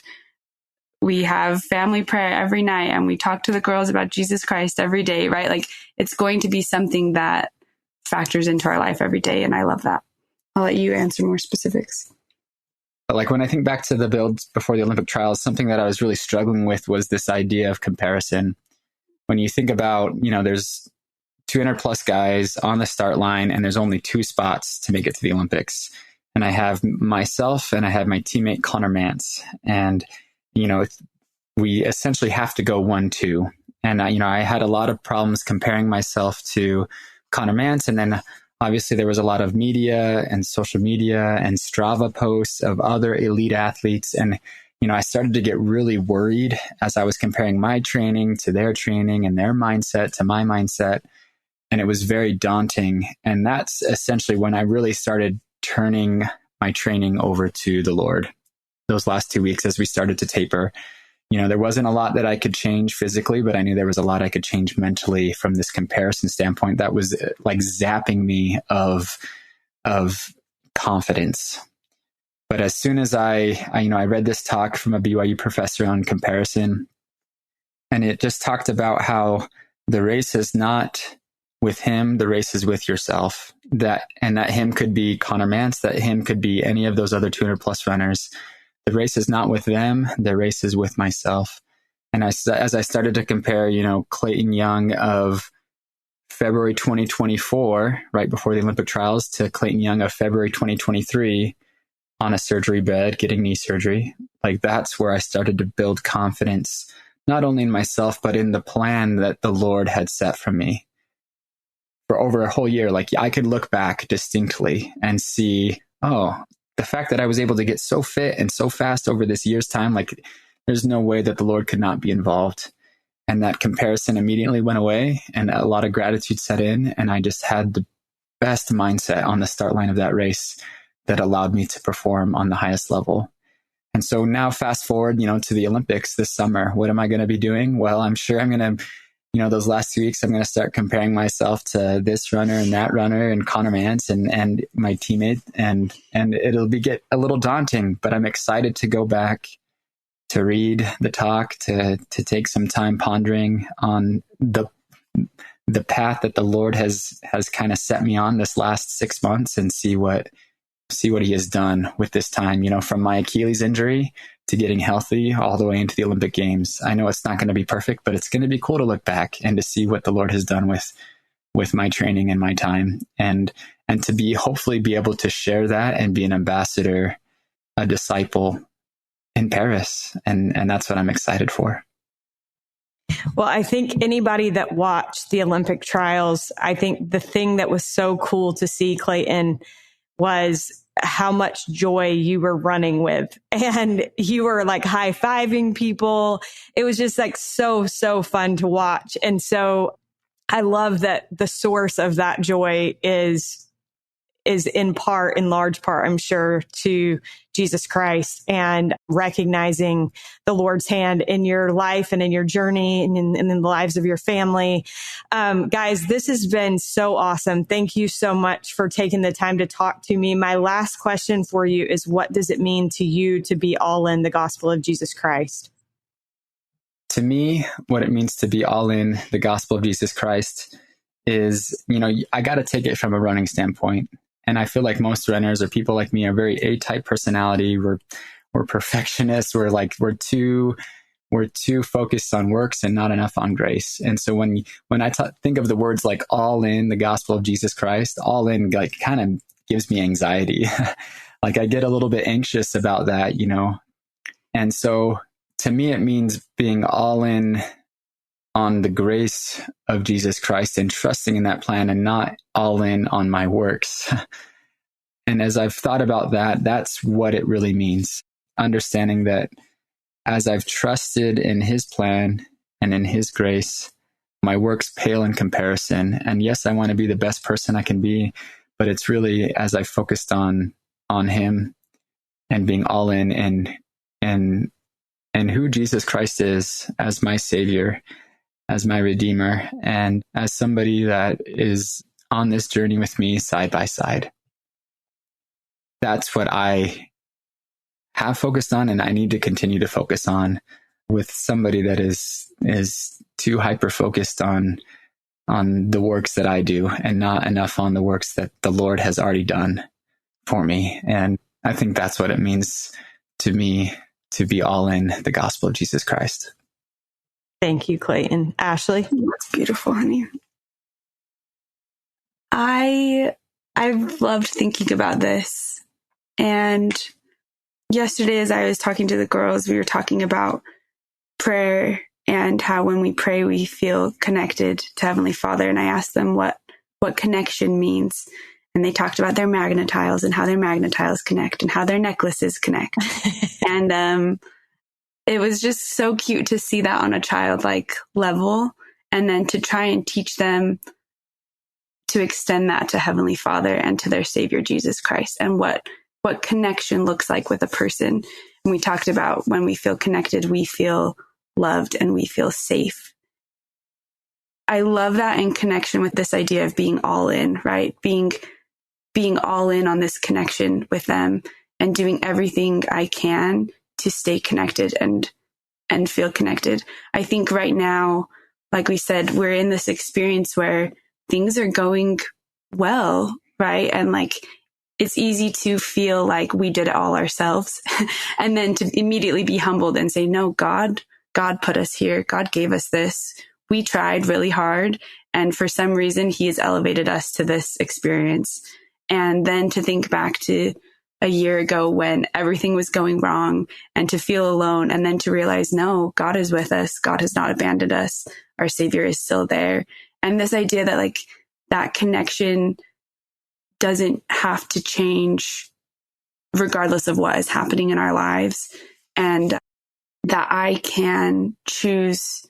we have family prayer every night, and we talk to the girls about Jesus Christ every day, right? Like, it's going to be something that factors into our life every day. And I love that. I'll let you answer more specifics. But like when I think back to the build before the Olympic trials, something that I was really struggling with was this idea of comparison. When you think about, there's 200 plus guys on the start line and there's only 2 spots to make it to the Olympics. And I have myself and I have my teammate Connor Mance. And, we essentially have to go 1-2. And, I had a lot of problems comparing myself to Connor Mance. And then obviously there was a lot of media and social media and Strava posts of other elite athletes. And, I started to get really worried as I was comparing my training to their training and their mindset to my mindset. And it was very daunting. And that's essentially when I really started turning my training over to the Lord. Those last 2 weeks as we started to taper. There wasn't a lot that I could change physically, but I knew there was a lot I could change mentally from this comparison standpoint that was like zapping me of confidence. But as soon as I read this talk from a BYU professor on comparison, and it just talked about how the race is not with him, the race is with yourself. That him could be Connor Mance, that him could be any of those other 200 plus runners. The race is not with them. The race is with myself. And as I started to compare, Clayton Young of February 2024, right before the Olympic trials, to Clayton Young of February 2023 on a surgery bed, getting knee surgery, like that's where I started to build confidence, not only in myself, but in the plan that the Lord had set for me. For over a whole year, like I could look back distinctly and see, oh, the fact that I was able to get so fit and so fast over this year's time, like there's no way that the Lord could not be involved. And that comparison immediately went away and a lot of gratitude set in. And I just had the best mindset on the start line of that race that allowed me to perform on the highest level. And so now fast forward, to the Olympics this summer, what am I going to be doing? Well, I'm sure I'm going to, those last 2 weeks, I'm going to start comparing myself to this runner and that runner and Connor Mance and my teammate. And it'll get a little daunting, but I'm excited to go back to read the talk, to take some time pondering on the path that the Lord has kind of set me on this last 6 months and see what he has done with this time, from my Achilles injury to getting healthy all the way into the Olympic Games. I know it's not going to be perfect, but it's going to be cool to look back and to see what the Lord has done with my training and my time and to hopefully be able to share that and be an ambassador, a disciple in Paris. And that's what I'm excited for. Well, I think anybody that watched the Olympic trials, I think the thing that was so cool to see, Clayton, was how much joy you were running with. And you were like high-fiving people. It was just like so fun to watch. And so I love that the source of that joy is in large part, I'm sure, to Jesus Christ, and recognizing the Lord's hand in your life and in your journey and in the lives of your family. Guys, this has been so awesome. Thank you so much for taking the time to talk to me. My last question for you is, what does it mean to you to be all in the gospel of Jesus Christ? To me, what it means to be all in the gospel of Jesus Christ is, I got to take it from a running standpoint. And I feel like most runners or people like me are very A-type personality. We're perfectionists. We're too focused on works and not enough on grace. And so when I think of the words like all in the gospel of Jesus Christ, all in kind of gives me anxiety. I get a little bit anxious about that, And so to me, it means being all in on the grace of Jesus Christ and trusting in that plan, and not all in on my works. And as I've thought about that, that's what it really means. Understanding that as I've trusted in his plan and in his grace, my works pale in comparison. And yes, I want to be the best person I can be, but it's really as I focused on him and being all in and who Jesus Christ is as my Savior, as my Redeemer, and as somebody that is on this journey with me side by side. That's what I have focused on, and I need to continue to focus on with somebody that is too hyper-focused on the works that I do and not enough on the works that the Lord has already done for me. And I think that's what it means to me to be all in the gospel of Jesus Christ. Thank you, Clayton. Ashley? That's beautiful, honey. I've loved thinking about this. And yesterday, as I was talking to the girls, we were talking about prayer and how when we pray, we feel connected to Heavenly Father. And I asked them what connection means. And they talked about their magnetiles and how their magnetiles connect and how their necklaces connect. And it was just so cute to see that on a childlike level, and then to try and teach them to extend that to Heavenly Father and to their Savior, Jesus Christ, and what connection looks like with a person. And we talked about when we feel connected, we feel loved and we feel safe. I love that in connection with this idea of being all in, right? Being all in on this connection with them and doing everything I can to stay connected and feel connected. I think right now, like we said, we're in this experience where things are going well, right? And it's easy to feel like we did it all ourselves and then to immediately be humbled and say, no, God put us here. God gave us this. We tried really hard. And for some reason, he has elevated us to this experience. And then to think back to a year ago when everything was going wrong and to feel alone, and then to realize, no, God is with us. God has not abandoned us. Our Savior is still there. And this idea that that connection doesn't have to change regardless of what is happening in our lives, and that I can choose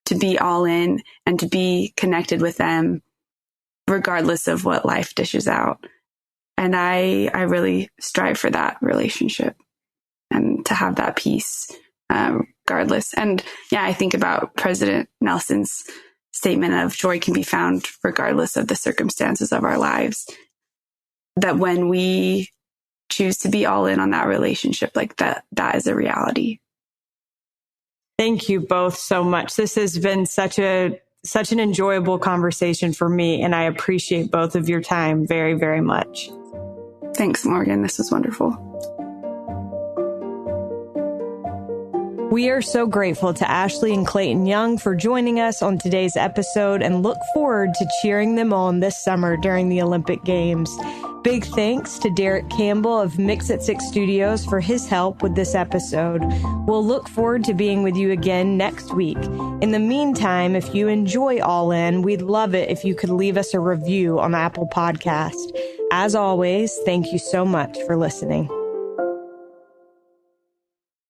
to be all in and to be connected with them regardless of what life dishes out. And I really strive for that relationship and to have that peace regardless. And yeah, I think about President Nelson's statement of joy can be found regardless of the circumstances of our lives. That when we choose to be all in on that relationship, that is a reality. Thank you both so much. This has been such an enjoyable conversation for me, and I appreciate both of your time very, very much. Thanks, Morgan. This was wonderful. We are so grateful to Ashley and Clayton Young for joining us on today's episode, and look forward to cheering them on this summer during the Olympic Games. Big thanks to Derek Campbell of Mix at Six Studios for his help with this episode. We'll look forward to being with you again next week. In the meantime, if you enjoy All In, we'd love it if you could leave us a review on Apple Podcast. As always, thank you so much for listening.